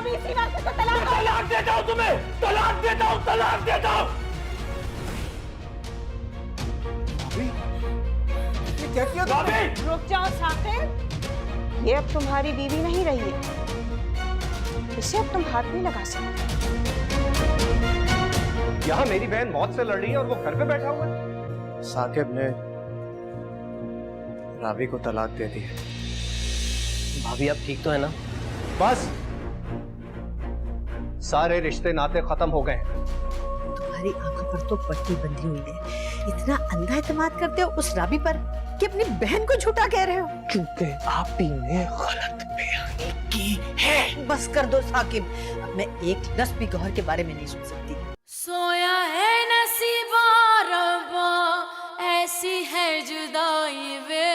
अभी इसी वक्त इसको तलाक दो। तलाक देता हूँ तुम्हें, तलाक देता हूँ, तलाक देता हूँ। ये क्या किया तुमने? रुक जाओ साकिब, ये अब तुम्हारी बीवी नहीं रही है, इसे अब तुम हाथ नहीं लगा सकते। यहाँ मेरी बहन मौत से लड़ रही है और वो घर पे बैठा हुआ है। साकिब ने रावी को तलाक दे दी है। भाभी आप ठीक तो है ना? बस सारे रिश्ते नाते खत्म हो गए हैं। तुम्हारी आंखों पर तो पट्टी बंधी हुई है, इतना अंधा एतमाद करते हो उस राबी पर कि अपनी बहन को झूठा कह रहे हो। क्योंकि आप ही ने गलत बयानी की है। बस कर दो साकिब, अब मैं एक लफ्ज भी गौहर के बारे में नहीं सुन सकती। सोया है नसीबा रब्बा, ऐसी है जुदाई वे।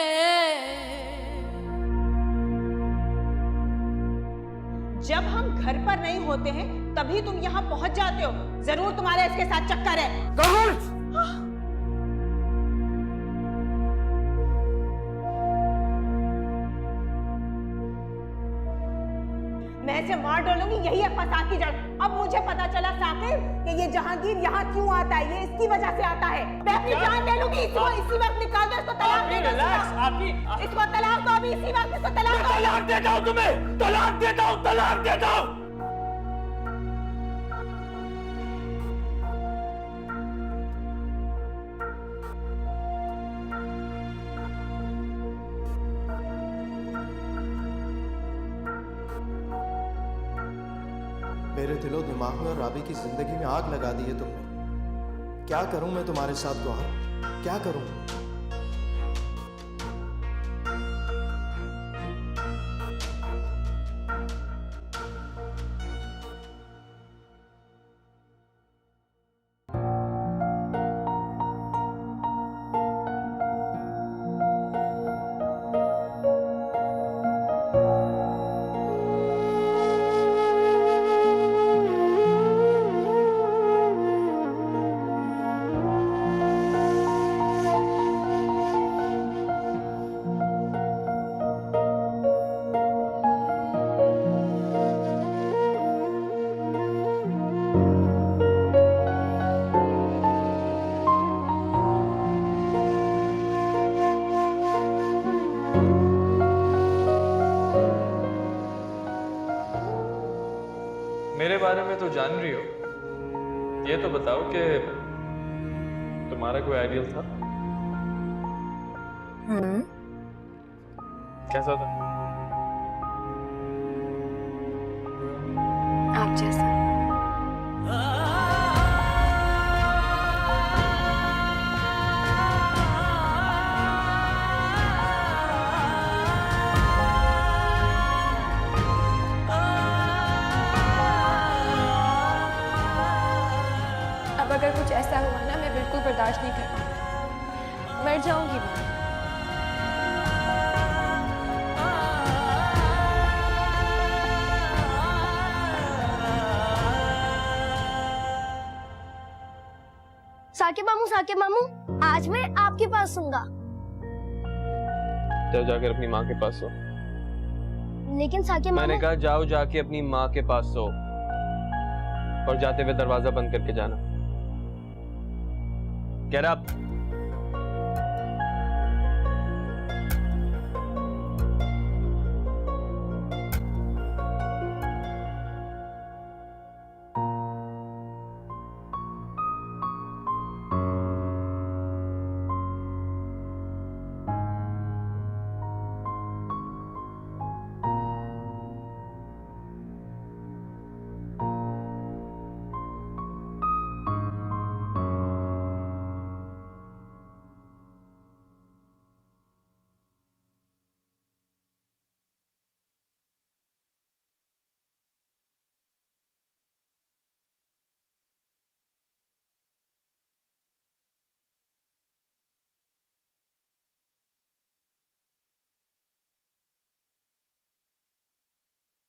जब हम घर पर नहीं होते हैं तभी तुम यहाँ पहुँच जाते हो, जरूर तुम्हारे इसके साथ चक्कर है। मैं इसे मार डालूंगी, यही है फसाद की जड़। अब मुझे पता चला साकिब कि ये जहांगीर यहाँ क्यों आता है, ये इसकी वजह से आता है। मैं अपनी जान ले लूंगी, इसको इसी वक्त निकाल दो, इसको तलाक दे दो, इसको तलाक दो, अभी इसी वक्त इसको तलाक दो। तलाक देता हूँ तुम्हें, तलाक देता हूँ, तलाक देता हूँ। मेरे दिलो दिमाग में और राबी की जिंदगी में आग लगा दी है तुमने। क्या करूं मैं तुम्हारे साथ गौहर, क्या करूं? मेरे बारे में तो जान रही हो, ये तो बताओ कि तुम्हारा कोई आइडियल था? कैसा था? आप जैसा। अब अगर कुछ ऐसा हुआ ना, मैं बिल्कुल बर्दाश्त नहीं कर पाऊंगी, मर जाऊंगी मैं। साकिब मामू, आज मैं आपके पास सूंगा। जाओ जाकर अपनी माँ के पास सो। लेकिन साकिब मामू, मैंने कहा जाओ जाके अपनी माँ के पास सो, और जाते हुए दरवाजा बंद करके जाना। Get up.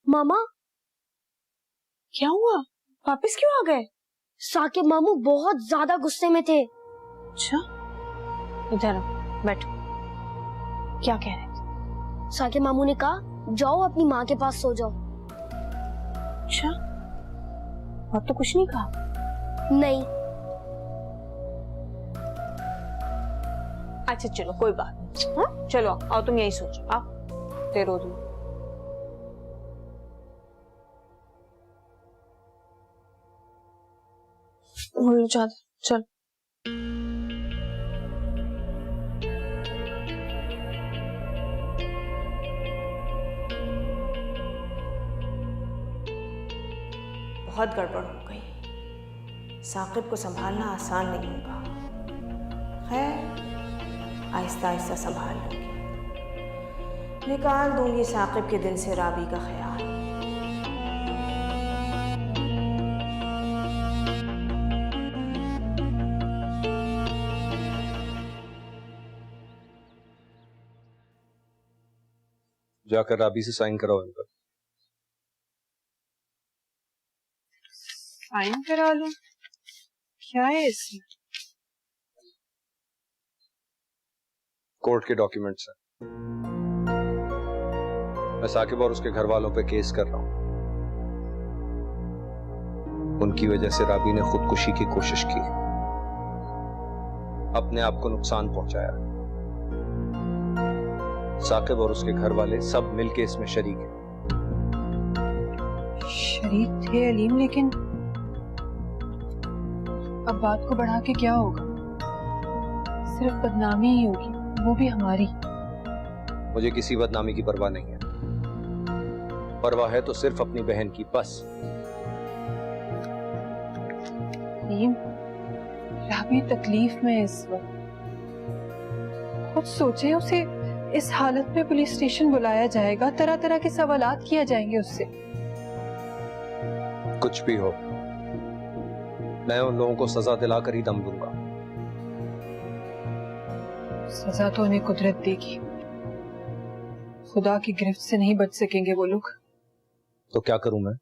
मामा क्या हुआ, वापस क्यों आ गए? साकिब मामू बहुत ज्यादा गुस्से में थे। अच्छा, इधर आओ, बैठो। क्या कह रहे थे? साकिब मामू ने कहा जाओ अपनी माँ के पास सो जाओ। अच्छा, और तो कुछ नहीं कहा? नहीं। अच्छा चलो कोई बात नहीं। हाँ चलो आओ, तुम यही सोचो, आओ तेरो तुम। चल बहुत गड़बड़ हो गई। साकिब को संभालना आसान नहीं होगा। खैर आहिस्ता आहिस्ता संभाल लूंगी, निकाल दूंगी साकिब के दिल से राबी का ख्याल। जाकर राबी से साइन कराओ इनका। साइन करा लूं? क्या है इसमें? कोर्ट के डॉक्यूमेंट्स हैं। मैं साकिब और उसके घर वालों पे केस कर रहा हूं। उनकी वजह से राबी ने खुदकुशी की कोशिश की, अपने आप को नुकसान पहुंचाया। साकिब और उसके घर वाले सब मिलके इसमें शरीक हैं। शरीक थे अलीम, लेकिन अब बात को बढ़ा के क्या होगा? सिर्फ बदनामी ही होगी, वो भी हमारी। मुझे किसी बदनामी की परवाह नहीं है। परवाह है तो सिर्फ अपनी बहन की, बस। अलीम, राबी तकलीफ में इस वक्त। खुद सोचे, उसे इस हालत में पुलिस स्टेशन बुलाया जाएगा, तरह तरह के सवालात किया जाएंगे उससे। कुछ भी हो, मैं उन लोगों को सजा दिलाकर ही दम दूंगा। सजा तो उन्हें कुदरत देगी, खुदा की गिरफ्त से नहीं बच सकेंगे वो लोग। तो क्या करूं मैं?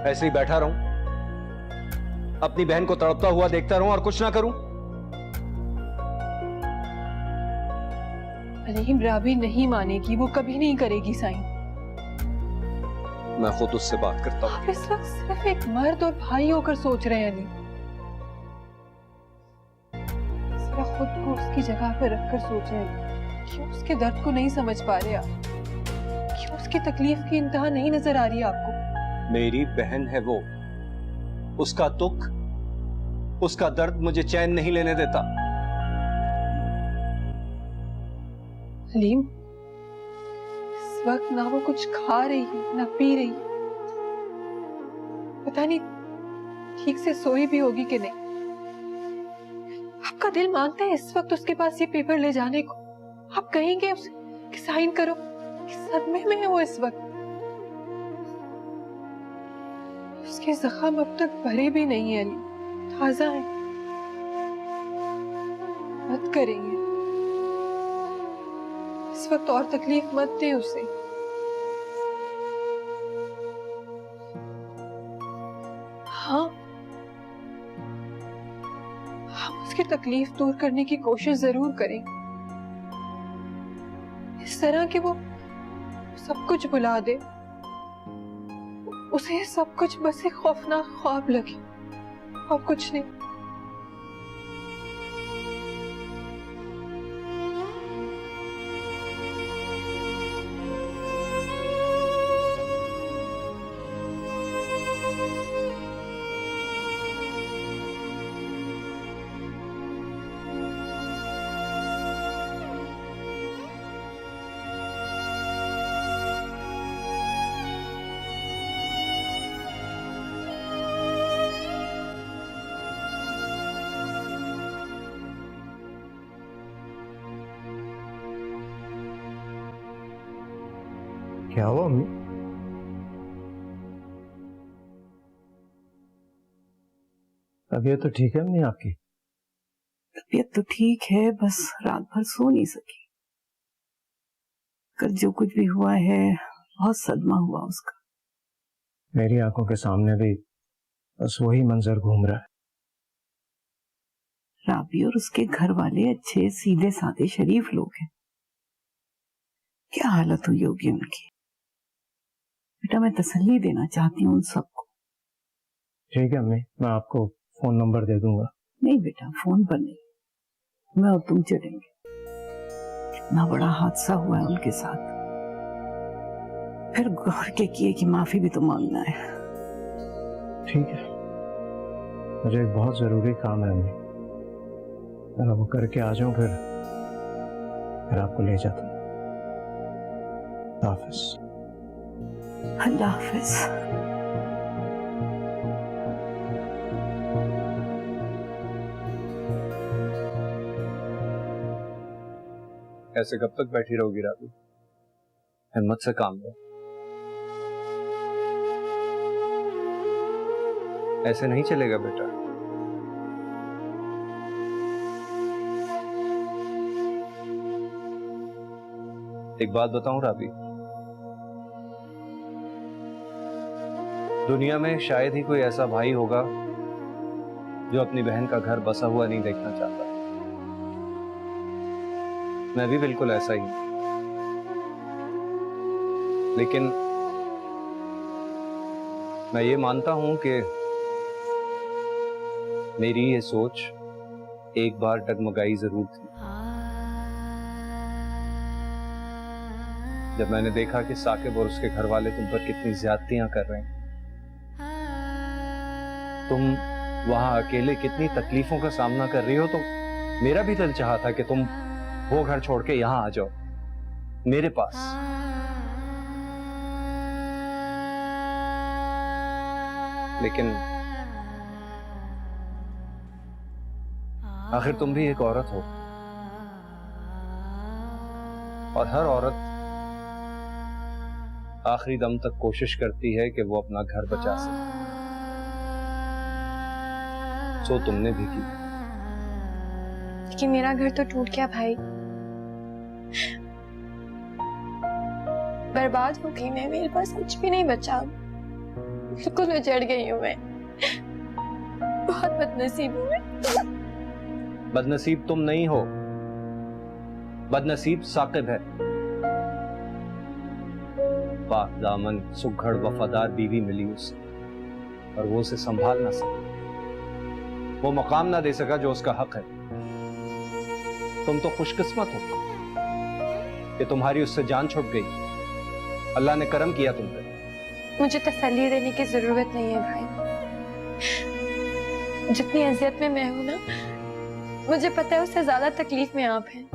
ऐसे ही बैठा रहूं, अपनी बहन को तड़पता हुआ देखता रहूं और कुछ ना करूं? अलीम, राबी नहीं मानेगी, वो कभी नहीं करेगी साइन। मैं खुद उससे बात करता हूं। आप इस वक्त सिर्फ एक मर्द और भाई होकर सोच रहे हैं अलीम। जरा खुद को उसकी जगह पर रखकर सोचें। क्यों उसके दर्द को नहीं समझ पा रहे आप? क्यों उसकी तकलीफ की इंतहा नहीं नजर आ रही आपको? मेरी बहन है वो, उसका दुख, उसका दर्द मुझे चैन नहीं लेने देता। अलीम, इस वक्त ना वो कुछ खा रही है, ना पी रही, पता नहीं ठीक से सोई भी होगी कि नहीं। आपका दिल मानता है इस वक्त उसके पास ये पेपर ले जाने को? आप कहेंगे उसे कि साइन करो? कि सदमे में है वो इस वक्त। उसके जख्म अब तक भरे भी नहीं है अली, ताजा है। मत करेंगे इस वक्त, और तकलीफ मत दे उसे। हाँ, हम उसकी तकलीफ दूर करने की कोशिश जरूर करेंगे, इस तरह कि वो सब कुछ भुला दे, उसे सब कुछ बस एक खौफनाक ख्वाब लगे और कुछ नहीं। क्या हुआ अम्मी? तबीयत तो ठीक है अम्मी आपकी? तबीयत तो ठीक है, बस रात भर सो नहीं सकी। कल जो कुछ भी हुआ है बहुत सदमा हुआ उसका। मेरी आंखों के सामने भी बस वही मंजर घूम रहा है। राबी और उसके घर वाले अच्छे सीधे साधे शरीफ लोग हैं। क्या हालत हुई होगी उनकी। बेटा मैं तसल्ली देना चाहती हूँ उन सबको। ठीक है अम्मी, मैं आपको फोन नंबर दे दूंगा। नहीं बेटा, फोन पर नहीं, मैं और तुम चलेंगे। कितना बड़ा हादसा हुआ है उनके साथ, फिर गौर के किए कि माफी भी तो मांगना है। ठीक है, मुझे एक बहुत जरूरी काम है अम्मी, मैं वो करके आ जाऊं, फिर आपको ले जाता हूँ। हाफिज। अल्लाह हाफिज। ऐसे कब तक बैठी रहोगी राबी? हिम्मत से काम लो, ऐसे नहीं चलेगा बेटा। एक बात बताऊं राबी, दुनिया में शायद ही कोई ऐसा भाई होगा जो अपनी बहन का घर बसा हुआ नहीं देखना चाहता। मैं भी बिल्कुल ऐसा ही हूं, लेकिन मैं ये मानता हूं कि मेरी ये सोच एक बार डगमगाई जरूर थी, जब मैंने देखा कि साकिब और उसके घर वाले तुम पर कितनी ज्यादतियां कर रहे हैं। तुम वहां अकेले कितनी तकलीफों का सामना कर रही हो, तो मेरा भी दिल चाहा था कि तुम वो घर छोड़ के यहां आ जाओ मेरे पास। लेकिन आखिर तुम भी एक औरत हो, और हर औरत आखिरी दम तक कोशिश करती है कि वो अपना घर बचा सके। सो तुमने भी की। लेकिन मेरा घर तो टूट गया भाई, बर्बाद हो गई मैं, मेरे पास कुछ भी नहीं बचा, बिल्कुल उजड़ गई हूँ मैं। बहुत बदनसीब हूँ मैं। बदनसीब तुम नहीं हो, बदनसीब साकिब है। पाक दामन सुघड़ वफादार बीवी मिली उसे, और वो उसे संभाल ना सका, वो मकाम ना दे सका जो उसका हक है। तुम तो खुशकिस्मत हो कि तुम्हारी उससे जान छूट गई, अल्लाह ने करम किया तुम पे। मुझे तसल्ली देने की जरूरत नहीं है भाई, जितनी अजियत में मैं हूं ना, मुझे पता है उससे ज्यादा तकलीफ में आप हैं।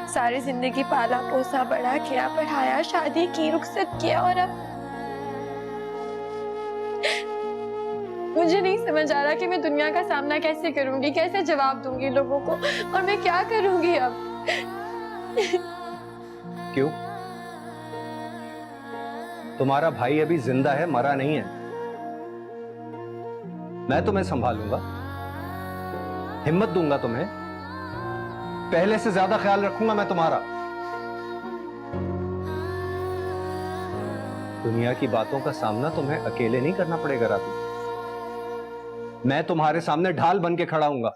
सारी जिंदगी पाला पोसा, बड़ा किया, पढ़ाया, शादी की, रुखसत किया, और अब मुझे नहीं समझ आ रहा कि मैं दुनिया का सामना कैसे करूंगी, कैसे जवाब दूंगी लोगों को, और मैं क्या करूंगी अब। क्यों? तुम्हारा भाई अभी जिंदा है, मरा नहीं है। मैं तुम्हें संभालूंगा, हिम्मत दूंगा तुम्हें, पहले से ज्यादा ख्याल रखूंगा मैं तुम्हारा। दुनिया की बातों का सामना तुम्हें अकेले नहीं करना पड़ेगा राबी, मैं तुम्हारे सामने ढाल बन के खड़ा हूंगा।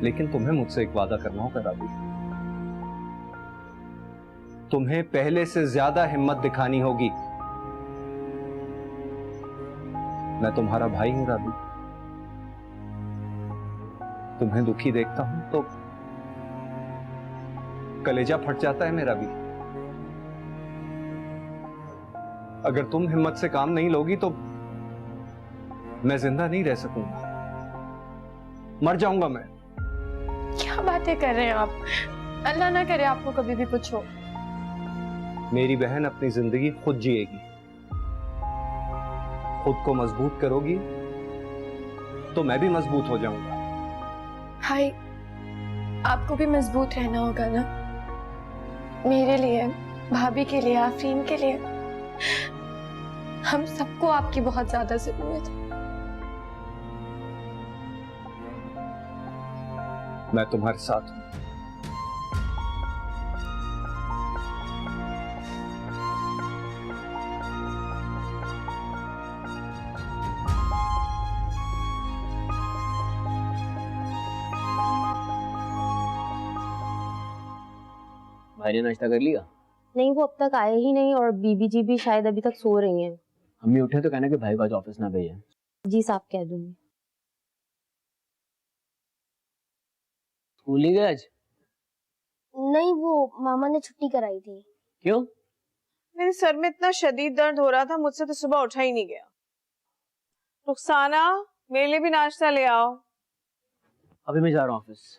लेकिन तुम्हें मुझसे एक वादा करना होगा राबी, तुम्हें पहले से ज्यादा हिम्मत दिखानी होगी। मैं तुम्हारा भाई हूं राबी, तुम्हें दुखी देखता हूं तो कलेजा फट जाता है मेरा भी। अगर तुम हिम्मत से काम नहीं लोगी तो मैं जिंदा नहीं रह सकूंगा, मर जाऊंगा मैं। क्या बातें कर रहे हैं आप? अल्लाह ना करे आपको कभी भी कुछ हो। मेरी बहन अपनी जिंदगी खुद जिएगी, खुद को मजबूत करोगी तो मैं भी मजबूत हो जाऊंगा। भाई, आपको भी मजबूत रहना होगा ना, मेरे लिए, भाभी के लिए, आफरीन के लिए, हम सबको आपकी बहुत ज्यादा जरूरत है। मैं तुम्हारे साथ हूं। भाई ने नाश्ता कर लिया? नहीं, वो अब तक आए ही नहीं और बीबी जी भी शायद अभी तक सो रही हैं। अम्मी उठे तो कहना कि भाई को आज ऑफिस ना भेजे। जी साहब, कह दूंगी। स्कूल नहीं गए आज? नहीं, वो मामा ने छुट्टी कराई थी। क्यों? मेरे सर में इतना शदीद दर्द हो रहा था, मुझसे तो सुबह उठा ही नहीं गया। रुखसाना, मेरे लिए भी नाश्ता ले आओ। अभी मैं जा रहा हूँ ऑफिस।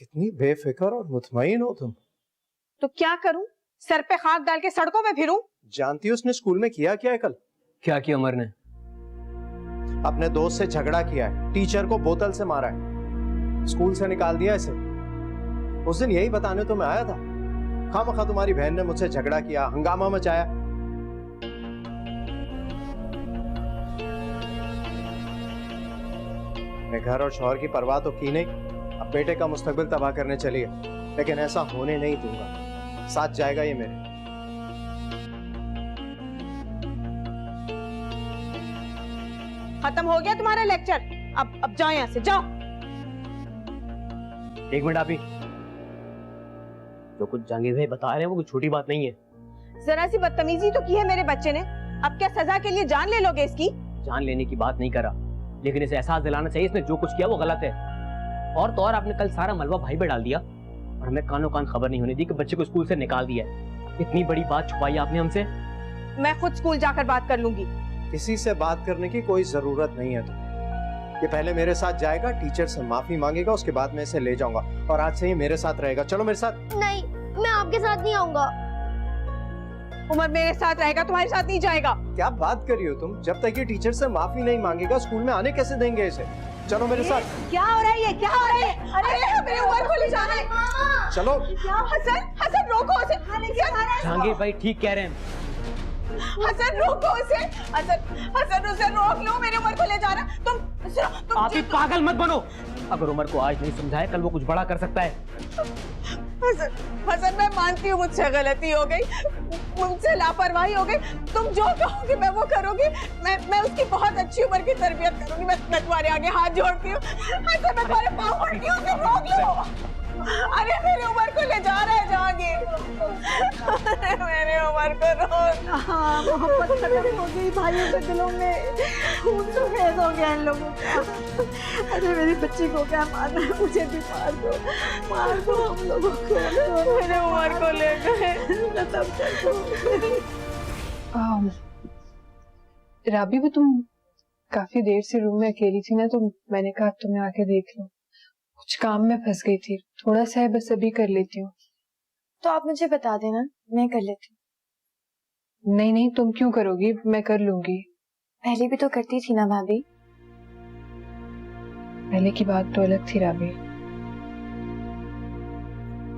कितनी बेफिक्र और मुतमईन हो तुम। तो क्या करूं? सर पे खाक डाल के सड़कों पे फिरूं? जानती हो उसने स्कूल में किया क्या है कल? क्या किया अमर ने? अपने दोस्त से झगड़ा किया है, टीचर को बोतल से मारा है, स्कूल से निकाल दिया इसे। उस दिन यही बताने तो मैं आया था। खामखा तुम्हारी बहन ने मुझसे झगड़ा किया, हंगामा मचाया। मैं घर और शौहर की परवाह तो की नहीं, अब बेटे का मुस्तकबिल तबाह करने चली है। लेकिन ऐसा होने नहीं दूंगा, साथ जाएगा ये मेरे। खत्म हो गया तुम्हारा लेक्चर, अब जाओ यहाँ से, जाओ। एक मिनट आप ही, जो कुछ जहांगीर भाई बता रहे हैं वो कोई छोटी बात नहीं है। जरा सी बदतमीजी तो की है मेरे बच्चे ने, अब क्या सजा के लिए जान ले लोगे इसकी? जान लेने की बात नहीं करा, लेकिन इसे एहसास दिलाना चाहिए इसने जो कुछ किया वो गलत है। और तो और आपने कल सारा मलबा भाई पे डाल दिया और हमें कानों कान खबर नहीं होने दी कि बच्चे को स्कूल से निकाल दिया है। इतनी बड़ी बात छुपाई आपने हमसे। मैं खुद स्कूल जाकर बात कर लूंगी। किसी से बात करने की कोई जरूरत नहीं है। तो ये पहले मेरे साथ जाएगा, टीचर से माफी मांगेगा, उसके बाद मैं इसे ले जाऊंगा और आज से ये मेरे साथ रहेगा। चलो मेरे साथ। नहीं, मैं आपके साथ नहीं आऊंगा। उमर मेरे साथ रहेगा, तुम्हारे साथ नहीं जाएगा। क्या बात कर रही हो तुम? जब तक ये टीचर से माफी नहीं मांगेगा स्कूल में आने कैसे देंगे इसे? चलो मेरे साथ। क्या हो रहा है ये? क्या हो रहा है? अरे मेरे उमर को ले जाना है। चलो। हसन, हसन रोको उसे। जहांगीर भाई ठीक कह रहे हैं। हसन रोको उसे। हसन उसे रोक लो, मेरे उमर को ले जाना। तुम आप ही पागल मत बनो। अगर उमर को आज नहीं समझाए कल वो कुछ बड़ा कर सकता है। हसन मैं मानती हूँ मुझसे गलती हो गई, मुझसे लापरवाही हो गई। तुम जो कहोगे मैं वो करूंगी। मैं उसकी बहुत अच्छी उम्र की तरबियत करूंगी। मैं तुम्हारे आगे हाथ जोड़ती हूँ। हसन मैं तुम्हारे पाँव पड़ती हूँ, उसे रोक लो। अरे मेरे उमर को ले जा रहा है जहांगीर। मेरे उमर को रोक। हाँ, मोहब्बत खत्म हो गई भाइयों के दिलों में, खून सफेद हो गया इन लोगों का। अरे मेरी बच्ची को क्या मारना है? मुझे भी मार दो हम लोगों को। मेरे उमर को ले गए, खत्म कर दो। राबी, वो तुम काफी देर से रूम में अकेली थी ना, तो मैंने कहा तुम्हें आके देख लो। कुछ काम में फंस गई थी, थोड़ा सा है, बस अभी कर लेती हूँ। तो आप मुझे बता देना, मैं कर लेती हूँ। नहीं नहीं, तुम क्यों करोगी, मैं कर लूंगी। पहले भी तो करती थी ना भाभी। पहले की बात तो अलग थी राबी।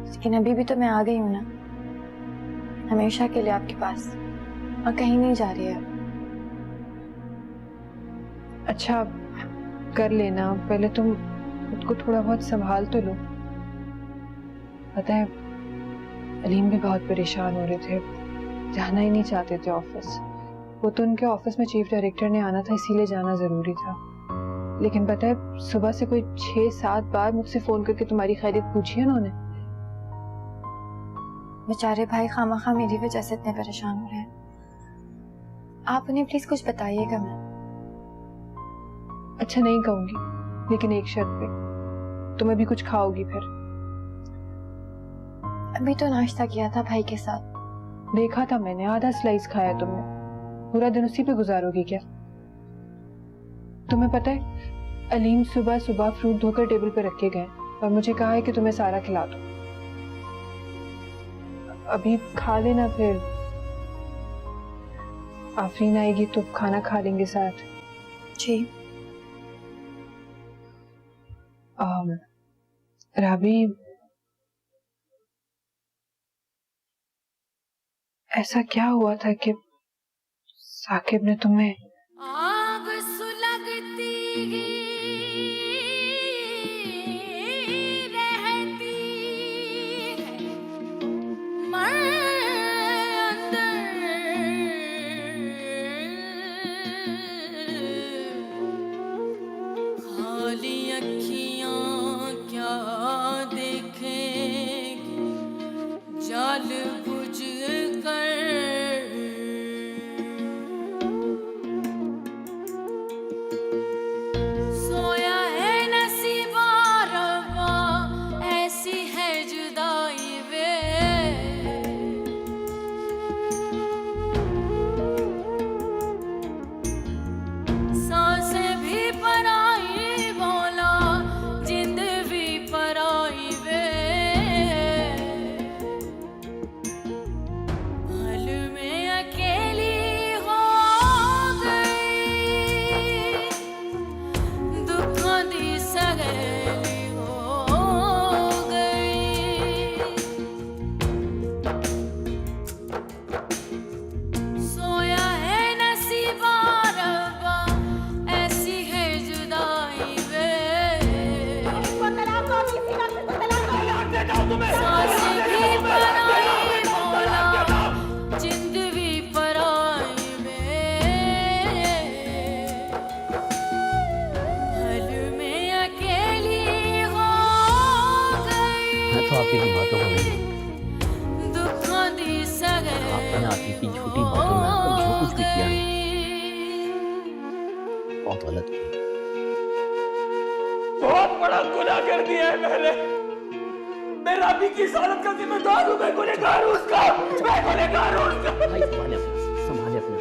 लेकिन अभी भी तो मैं आ गई हूँ ना, हमेशा के लिए आपके पास, और कहीं नहीं जा रही है। अच्छा कर लेना, पहले तुम खुद को थोड़ा बहुत संभाल तो लो। पता है अलीम भी बहुत परेशान हो रहे थे, जाना ही नहीं चाहते थे ऑफिस। वो तो उनके ऑफिस में चीफ डायरेक्टर ने आना था, इसीलिए जाना जरूरी था। लेकिन पता है सुबह से कोई 6-7 बार मुझसे फोन करके तुम्हारी खैरियत पूछी है उन्होंने। बेचारे भाई खामखा मेरी वजह से इतने परेशान हो रहे हैं। आप उन्हें प्लीज कुछ बताइएगा। मैं अच्छा नहीं कहूंगी, लेकिन एक शर्त पे, तुम अभी कुछ खाओगी फिर? अभी तो नाश्ता किया था भाई के साथ। देखा था मैंने, आधा स्लाइस खाया तुमने। पूरा दिन उसी पे गुजारोगी क्या? तुम्हें पता है अलीम सुबह सुबह फ्रूट धोकर टेबल पे रखे गए और मुझे कहा है कि तुम्हें सारा खिला दो। अभी खा लेना, फिर आफरीन आएगी तो खाना खा लेंगे साथ। जी। राबी, ऐसा क्या हुआ था कि साकिब ने तुम्हें? आग सुलगती रहती है मर अंदर, खाली अखियां क्या देखें बहुत गलत किया। बहुत बड़ा गुनाह कर दिया है मैंने। मैं राबी की इस हालत का जिम्मेदार हूँ। मैं गुनहगार हूँ उसका। मैं गुनहगार हूँ उसका। भाई संभाले अपना।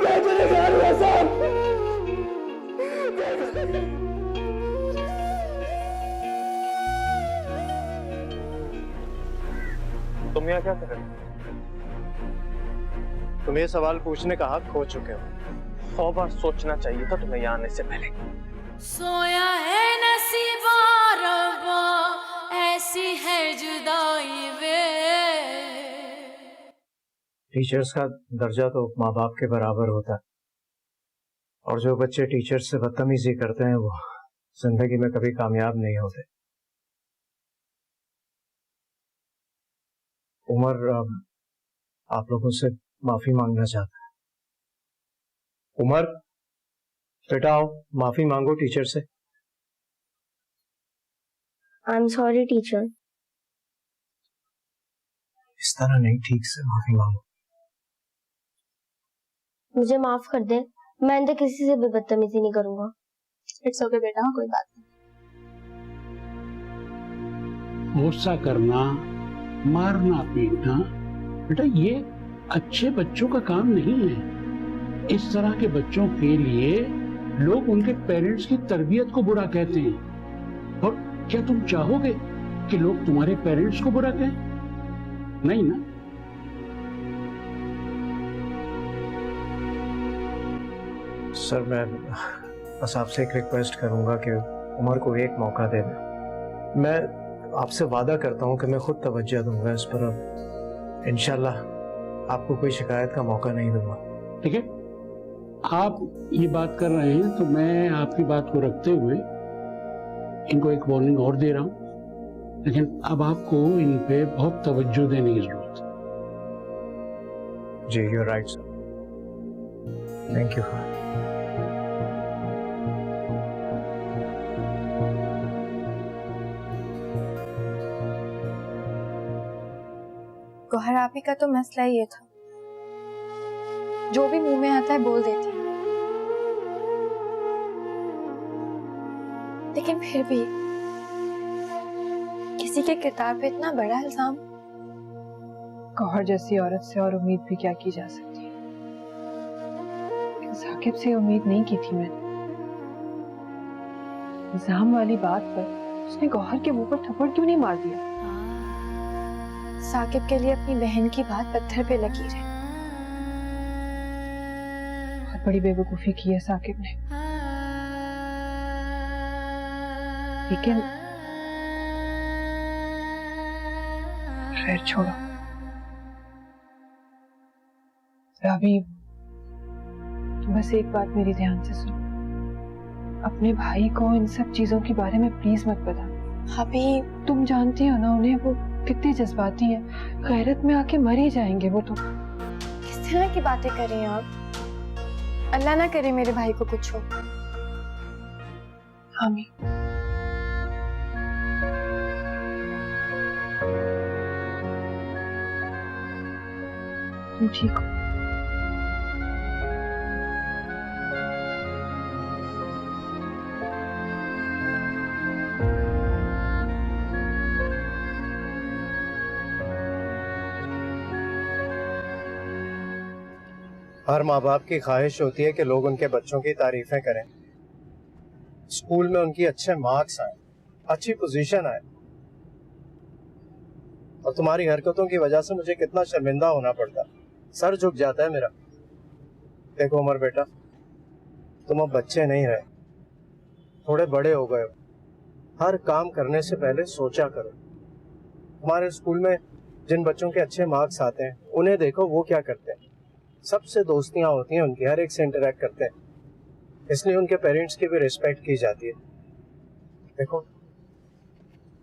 मैं गुनहगार हूँ एहसान। तुम यहाँ क्या कर रहे हो? तुम ये सवाल पूछने का हक खो चुके हो। 100 बार सोचना चाहिए था तुम्हें यहाँ आने से पहले। सोया है नसीबा रब्बा, ऐसी है जुदाई वे। टीचर्स का दर्जा तो माँ बाप के बराबर होता है, और जो बच्चे टीचर्स से बदतमीजी करते हैं वो जिंदगी में कभी कामयाब नहीं होते। उमर आप लोगों से माफी मांगना चाहता है। उमर बेटा आओ, माफी मांगो टीचर से। I am sorry teacher. इस तरह नहीं, ठीक से माफी मांगो। मुझे माफ कर दे, मैं इनसे किसी से भी बदतमीजी नहीं करूंगा। इट्स ओके बेटा, कोई बात नहीं। गुस्सा करना, मारना पीटना बेटा ये अच्छे बच्चों का काम नहीं है। इस तरह के बच्चों के लिए लोग उनके पेरेंट्स की तरबियत को बुरा कहते हैं। और क्या तुम चाहोगे कि लोग तुम्हारे पेरेंट्स को बुरा कहें? नहीं ना। सर मैं बस आपसे एक रिक्वेस्ट करूंगा कि उमर को एक मौका दे दें। मैं आपसे वादा करता हूं कि मैं खुद तवज्जो दूंगा इस पर। इंशाल्लाह आपको कोई शिकायत का मौका नहीं दूंगा। ठीक है, आप ये बात कर रहे हैं तो मैं आपकी बात को रखते हुए इनको एक वार्निंग और दे रहा हूं, लेकिन अब आपको इन पे बहुत तवज्जो देने की जरूरत है। जी you are right sir, thank you. Gauhar आपी का तो मसला ये था, जो भी मुंह में आता है बोल देती है, लेकिन फिर भी किसी के किरदार पे इतना बड़ा इल्जाम। गौहर जैसी औरत से और उम्मीद भी क्या की जा सकती है। साकिब से उम्मीद नहीं की थी मैंने। इल्जाम वाली बात पर उसने गौहर के मुंह पर थप्पड़ क्यों नहीं मार दिया? साकिब के लिए अपनी बहन की बात पत्थर पे लकीर है। बहुत बड़ी बेवकूफी की है साकिब ने, लेकिन खैर छोड़ो। राबी बस एक बात मेरी ध्यान से सुनो, अपने भाई को इन सब चीजों के बारे में प्लीज मत बता। अभी तुम जानती हो ना उन्हें, वो कितने जज्बाती हैं, गैरत में आके मर ही जाएंगे वो तो। किस तरह की बातें कर रही हैं आप? अल्लाह ना करे मेरे भाई को कुछ हो। आमीन। तुम ठीक हो? हर माँ बाप की ख्वाहिश होती है कि लोग उनके बच्चों की तारीफें करें, स्कूल में उनकी अच्छे मार्क्स आए, अच्छी पोजीशन आए। और तुम्हारी हरकतों की वजह से मुझे कितना शर्मिंदा होना पड़ता, सर झुक जाता है मेरा। देखो उमर बेटा, तुम अब बच्चे नहीं रहे, थोड़े बड़े हो गए हो। हर काम करने से पहले सोचा करो। हमारे स्कूल में जिन बच्चों के अच्छे मार्क्स आते हैं उन्हें देखो वो क्या करते हैं। सबसे दोस्तियां होती हैं उनकी, हर एक से इंटरेक्ट करते हैं, इसलिए उनके पेरेंट्स की भी रिस्पेक्ट की जाती है। देखो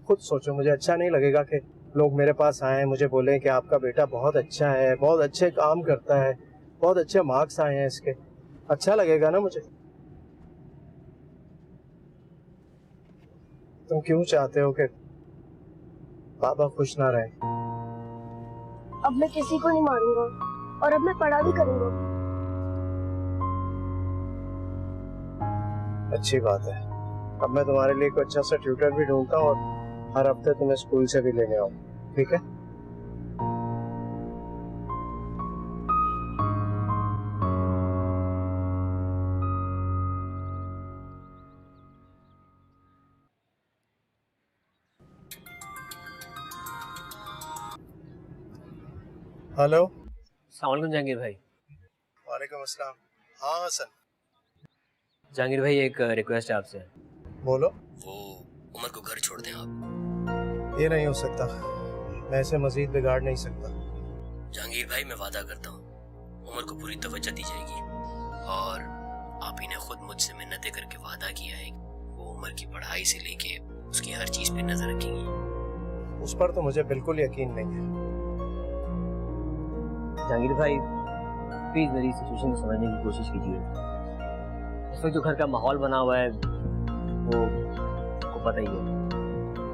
खुद सोचो, मुझे अच्छा नहीं लगेगा कि लोग मेरे पास आए, मुझे बोले कि आपका बेटा बहुत अच्छा है, बहुत अच्छे काम करता है, बहुत अच्छे मार्क्स आए हैं इसके। अच्छा लगेगा ना मुझे? तुम क्यों चाहते हो कि बाबा खुश ना रहे? अब मैं किसी को नहीं मारूंगा और अब मैं पढ़ा भी करूंगा। अच्छी बात है। अब मैं तुम्हारे लिए कोई अच्छा सा ट्यूटर भी ढूंढता हूँ और हर हफ्ते तुम्हें स्कूल से भी लेने आऊँ, ठीक है? हेलो। अस्सलाम जहांगीर भाई। वालेकुम अस्सलाम। हाँ हसन। जहांगीर भाई एक रिक्वेस्ट है आपसे। बोलो। वो उमर को घर छोड़ दें आप। ये नहीं हो सकता, मैं इसे मजीद बिगाड़ नहीं सकता। जहांगीर भाई मैं वादा करता हूँ उमर को पूरी तवज्जो दी जाएगी, और आप ही ने खुद मुझसे मिन्नतें करके वादा किया है वो उमर की पढ़ाई से लेके उसकी हर चीज पे नजर रखेंगी। उस पर तो मुझे बिल्कुल यकीन नहीं है। जहांगीर भाई प्लीज मेरी सिचुएशन को समझने की कोशिश कीजिए। इस वक्त जो घर का माहौल बना हुआ है वो आपको पता ही है।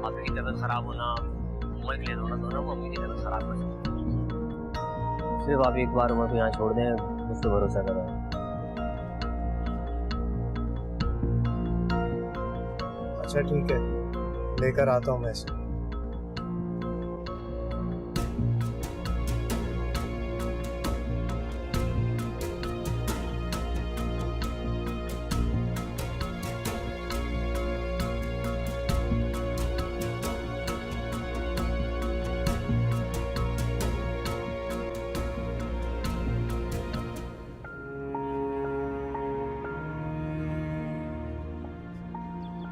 आपकी तबीयत खराब होना, उमर के लिए रोना धोना, वो अम्मी की तबीयत खराब कर सकती है। सिर्फ आप एक बार उमर को यहाँ छोड़ दें, मुझ पर भरोसा करो। अच्छा ठीक है, लेकर आता हूँ मैं इसे।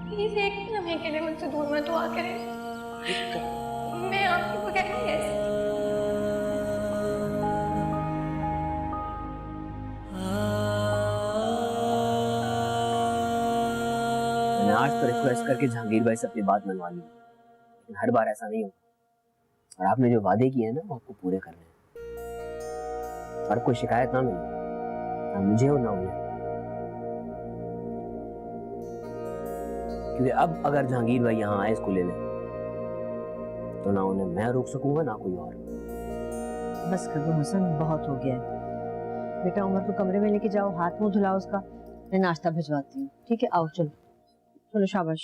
प्लीज एक लम्हे के लिए मुझसे दूर मत हुआ करें। मैं आपके बगैर नहीं रह सकती। मैंने आज तो रिक्वेस्ट करके जहांगीर भाई से अपनी बात मनवा ली, लेकिन हर बार ऐसा नहीं होता। और आपने जो वादे किए हैं ना वो आपको पूरे करने हैं, और कोई शिकायत ना मिले, ना मुझे हो ना उन्हें। क्योंकि अब अगर जहांगीर भाई यहाँ आए इसको लेने, तो ना उन्हें मैं रोक सकूंगा ना कोई और। बस कर दो हसन, बहुत हो गया है। बेटा उमर को कमरे में लेके जाओ, हाथ मुंह धुलाओ उसका, मैं नाश्ता भिजवाती हूँ। ठीक है, आओ चलो चलो, शाबाश।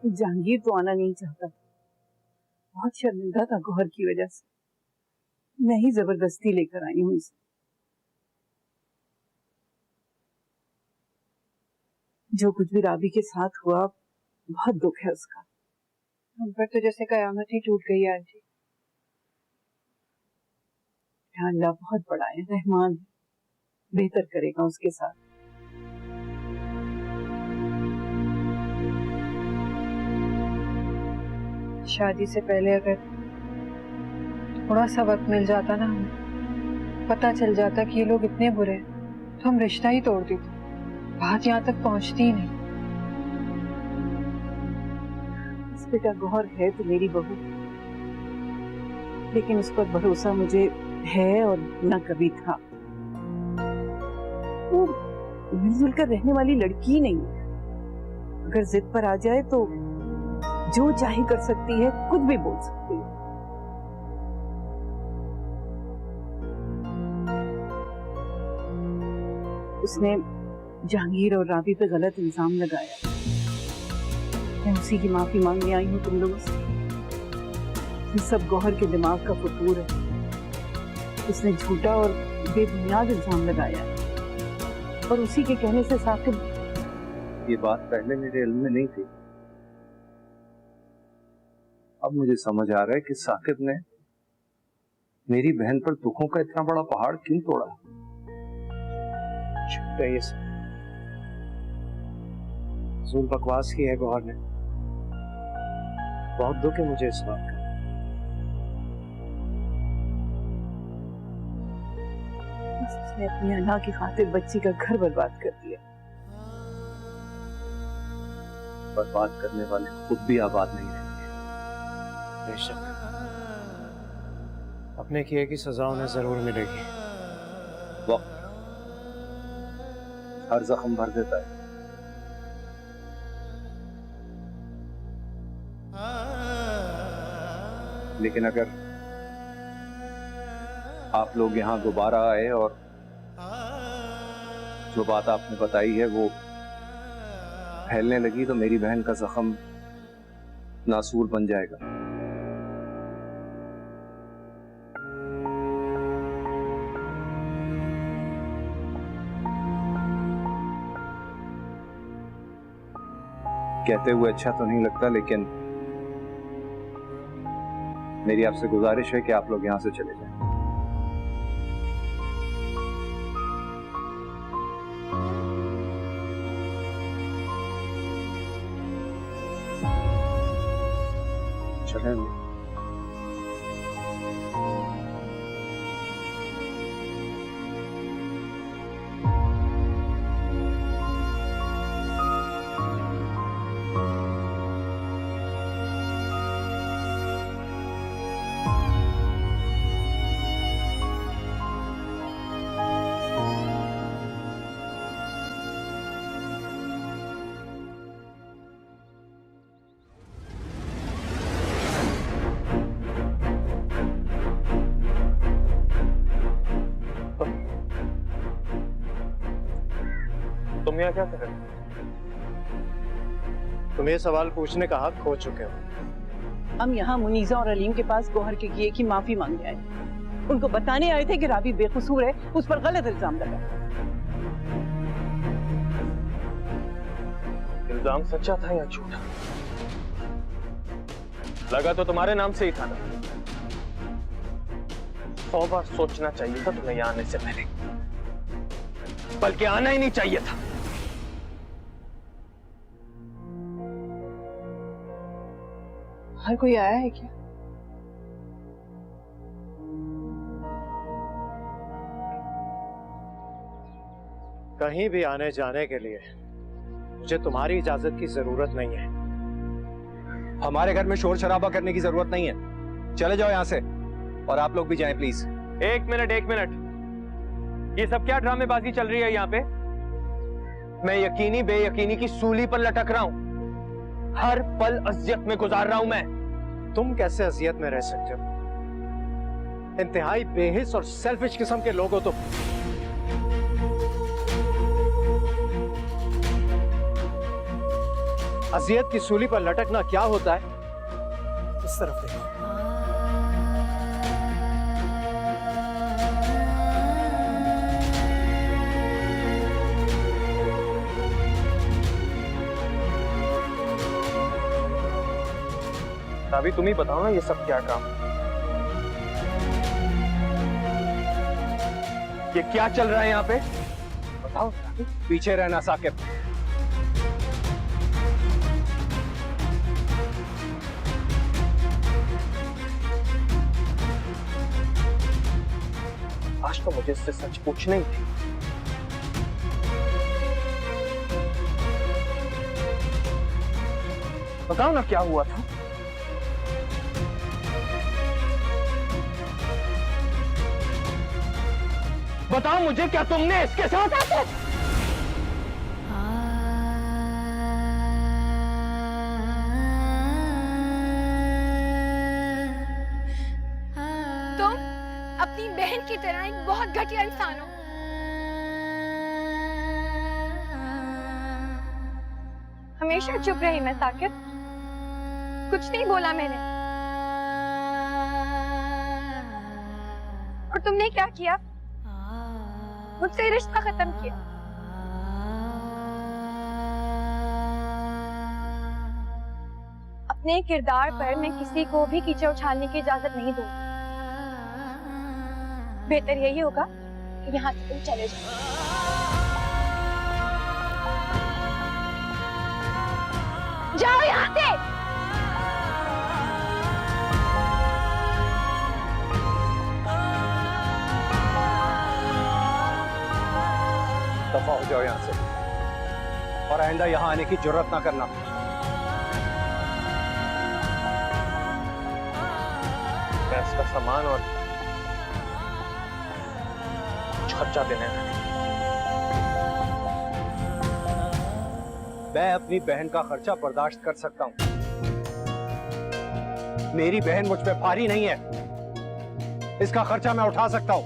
जहांगीर तो आना नहीं चाहता, बहुत शर्मिंदा था गौहर की वजह से। मैं ही जबरदस्ती लेकर आई हूँ इसे। जो कुछ भी राबी के साथ हुआ, बहुत दुख है उसका। हम पर तो जैसे कयामत ही टूट गई आंटी। अल्लाह बहुत बड़ा है, रहमान है, बेहतर करेगा उसके साथ। शादी से पहले अगर थोड़ा सा वक्त मिल जाता ना, हमें पता चल जाता कि ये लोग इतने बुरे हैं, तो हम रिश्ता ही तोड़ देते। बात यहाँ तक पहुँचती ही नहीं। बेटा गौहर है तो मेरी बहू, लेकिन उस पर भरोसा मुझे है और न कभी था। वो मिलजुल कर रहने वाली लड़की नहीं है। अगर जिद पर आ जाए तो जो चाहे कर सकती है, कुछ भी बोल सकती है। उसने जहांगीर और राबी पे गलत इल्जाम लगाया। मैं उसी की माफी मांगने आई हूँ तुम लोगों से। ये सब गौहर के दिमाग का फतूर है। उसने झूठा और बेबुनियाद इल्जाम लगाया और उसी के कहने से साकिब। ये बात पहले मेरे इल्म में नहीं थी, अब मुझे समझ आ रहा है कि साकिब ने मेरी बहन पर दुखों का इतना बड़ा पहाड़ क्यों तोड़ा। ये ज़ुल्म बकवास की है गौहर ने। बहुत दुख है मुझे इस बात का। उसने अपनी अल्लाह की खातिर बच्ची का घर बर्बाद कर दिया। बर्बाद करने वाले खुद भी आबाद नहीं रहेंगे। बेशक आपने किए की सजा उन्हें जरूर मिलेगी। वक्त हर जख्म भर देता है। लेकिन अगर आप लोग यहाँ दोबारा आए और जो बात आपने बताई है वो फैलने लगी तो मेरी बहन का जख्म नासूर बन जाएगा। कहते हुए अच्छा तो नहीं लगता, लेकिन मेरी आपसे गुजारिश है कि आप लोग यहां से चले जाएं। चलें। तुम यहाँ क्या कर रहे हो? तुम ये सवाल पूछने का हक खो चुके हो। हम यहाँ मुनीजा और अलीम के पास गौहर के किए की माफी मांगने आए। उनको बताने आए थे कि राबी बेकसूर है, उस पर गलत इल्जाम लगा। इल्जाम सच्चा था या झूठा? लगा तो तुम्हारे नाम से ही था ना। 100 बार सोचना चाहिए था तुम्हें यहाँ आने से पहले, बल्कि आना ही नहीं चाहिए था। हर कोई आया है क्या? कहीं भी आने जाने के लिए मुझे तुम्हारी इजाजत की जरूरत नहीं है। हमारे घर में शोर शराबा करने की जरूरत नहीं है। चले जाओ यहाँ से, और आप लोग भी जाएं प्लीज। एक मिनट, ये सब क्या ड्रामेबाजी चल रही है यहाँ पे? मैं यकीनी बेयकीनी की सूली पर लटक रहा हूं। हर पल अजियत में गुजार रहा हूं मैं। तुम कैसे अजियत में रह सकते हो? इंतहाई बेहिस और सेल्फिश किस्म के लोग हो तुम। अजियत की सूली पर लटकना क्या होता है? इस तरफ देखो। अभी तुम ही बताओ ना, ये सब क्या काम? ये क्या चल रहा है यहाँ पे? बताओ। पीछे रहना साकिब। आज तो मुझे इससे सच पूछना ही थी। बताओ ना क्या हुआ था? बताओ मुझे, क्या तुमने इसके साथ तुम अपनी बहन की तरह एक बहुत घटिया इंसान हो। हमेशा चुप रही मैं साकिब, कुछ नहीं बोला मैंने। और तुमने क्या किया? मुझसे रिश्ता खत्म किया। अपने किरदार पर मैं किसी को भी कीचड़ उछालने की इजाजत नहीं दूंगी। बेहतर यही होगा कि यहाँ से तुम चले जाओ। जाओ यहाँ से। दफा हो जाओ यहाँ से, और आइंदा यहाँ आने की जरूरत ना करना। मैं इसका सामान और खर्चा देने लगे। मैं अपनी बहन का खर्चा बर्दाश्त कर सकता हूं। मेरी बहन मुझ पे भारी नहीं है, इसका खर्चा मैं उठा सकता हूं।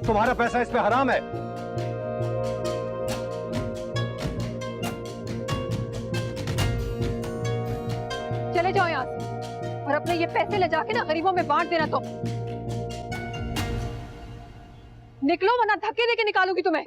तुम्हारा पैसा इस पे हराम है। चले जाओ यहाँ से और अपने ये पैसे ले जाके ना गरीबों में बांट देना। तुम निकलो वरना धक्के देके निकालूंगी तुम्हें।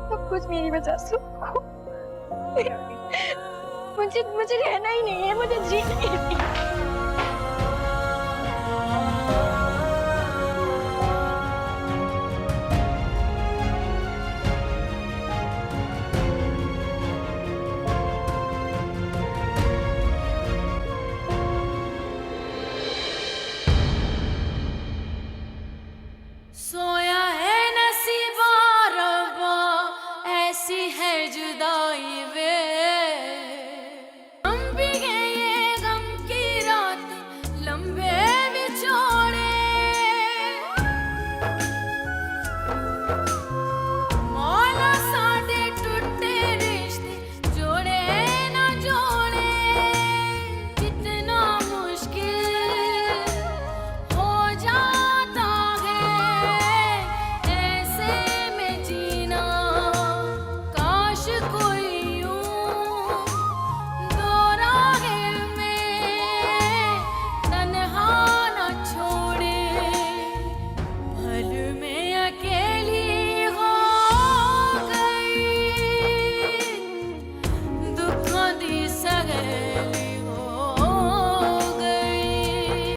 सब कुछ मेरी वजह से मुझे रहना ही नहीं है, मुझे जीना ही नहीं है।